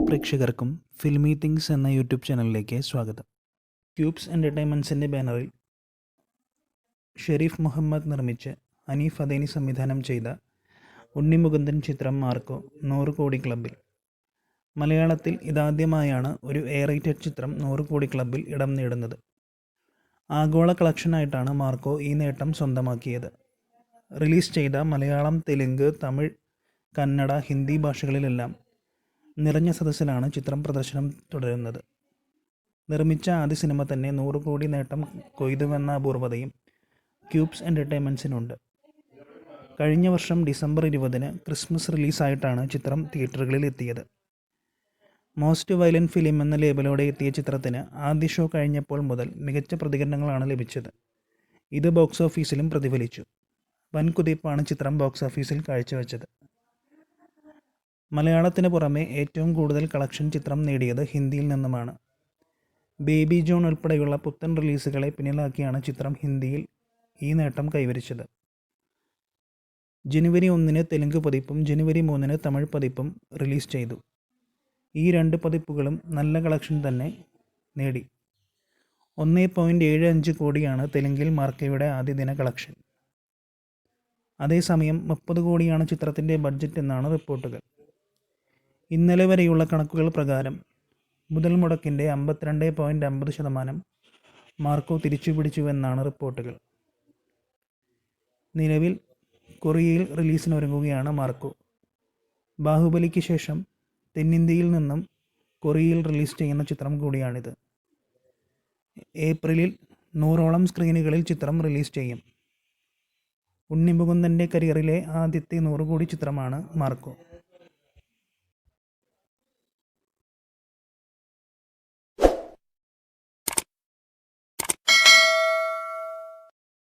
പ്രേക്ഷകർക്കും filmy things എന്ന YouTube ചാനലിലേക്ക് സ്വാഗതം. ക്യൂബ്സ് എൻ്റർടൈൻമെൻറ്റ്സിൻ്റെ ബാനറിൽ ഷെരീഫ് മുഹമ്മദ് നിർമ്മിച്ച് ഹനീഫ് അദേനി സംവിധാനം ചെയ്ത ഉണ്ണിമുകുന്ദൻ ചിത്രം മാർക്കോ 100 കോടി ക്ലബ്ബിൽ. മലയാളത്തിൽ ഇതാദ്യമായാണ് ഒരു റേറ്റഡ് ചിത്രം 100 കോടി ക്ലബ്ബിൽ ഇടം നേടുന്നത്. ആഗോള കളക്ഷനായിട്ടാണ് മാർക്കോ ഈ നേട്ടം സ്വന്തമാക്കിയത്. റിലീസ് ചെയ്ത മലയാളം, തെലുങ്ക്, തമിഴ്, കന്നഡ, ഹിന്ദി ഭാഷകളിലെല്ലാം നിറഞ്ഞ സദസ്സിലാണ് ചിത്രം പ്രദർശനം തുടരുന്നത്. നിർമ്മിച്ച ആദ്യ സിനിമ തന്നെ 100 കോടി നേട്ടം കൊയ്തുവെന്ന അപൂർവതയും ക്യൂബ്സ് എൻ്റർടൈൻമെൻറ്റ്സിനുണ്ട്. കഴിഞ്ഞ വർഷം ഡിസംബർ 20 ക്രിസ്മസ് റിലീസായിട്ടാണ് ചിത്രം തിയേറ്ററുകളിൽ എത്തിയത്. മോസ്റ്റ് വയലൻറ്റ് ഫിലിം എന്ന ലേബലോടെ എത്തിയ ചിത്രത്തിന് ആദ്യ ഷോ കഴിഞ്ഞപ്പോൾ മുതൽ മികച്ച പ്രതികരണങ്ങളാണ് ലഭിച്ചത്. ഇത് ബോക്സ് ഓഫീസിലും പ്രതിഫലിച്ചു. വൻ കുതിപ്പാണ് ചിത്രം ബോക്സ് ഓഫീസിൽ കാഴ്ചവെച്ചത്. മലയാളത്തിന് പുറമെ ഏറ്റവും കൂടുതൽ കളക്ഷൻ ചിത്രം നേടിയത് ഹിന്ദിയിൽ നിന്നുമാണ്. ബേബി ജോൺ ഉൾപ്പെടെയുള്ള പുത്തൻ റിലീസുകളെ പിന്നിലാക്കിയാണ് ചിത്രം ഹിന്ദിയിൽ ഈ നേട്ടം കൈവരിച്ചത്. ജനുവരി 1 തെലുങ്ക് പതിപ്പും ജനുവരി 3 തമിഴ് പതിപ്പും റിലീസ് ചെയ്തു. ഈ രണ്ട് പതിപ്പുകളും നല്ല കളക്ഷൻ തന്നെ നേടി. 1.75 കോടിയാണ് തെലുങ്കിൽ മാർക്കോയുടെ ആദ്യ ദിന കളക്ഷൻ. അതേസമയം 30 കോടിയാണ് ചിത്രത്തിൻ്റെ ബഡ്ജറ്റ് എന്നാണ് റിപ്പോർട്ടുകൾ. ഇന്നലെ വരെയുള്ള കണക്കുകൾ പ്രകാരം മുതൽ മുടക്കിൻ്റെ 52.50% മാർക്കോ തിരിച്ചുപിടിച്ചുവെന്നാണ് റിപ്പോർട്ടുകൾ. നിലവിൽ കൊറിയയിൽ റിലീസിനൊരുങ്ങുകയാണ് മാർക്കോ. ബാഹുബലിക്ക് ശേഷം തെന്നിന്ത്യയിൽ നിന്നും കൊറിയയിൽ റിലീസ് ചെയ്യുന്ന ചിത്രം കൂടിയാണിത്. ഏപ്രിലിൽ 100ഓളം സ്ക്രീനുകളിൽ ചിത്രം റിലീസ് ചെയ്യും. ഉണ്ണിമുകുന്ദൻ്റെ കരിയറിലെ ആദ്യത്തെ 100 കോടി ചിത്രമാണ് മാർക്കോ.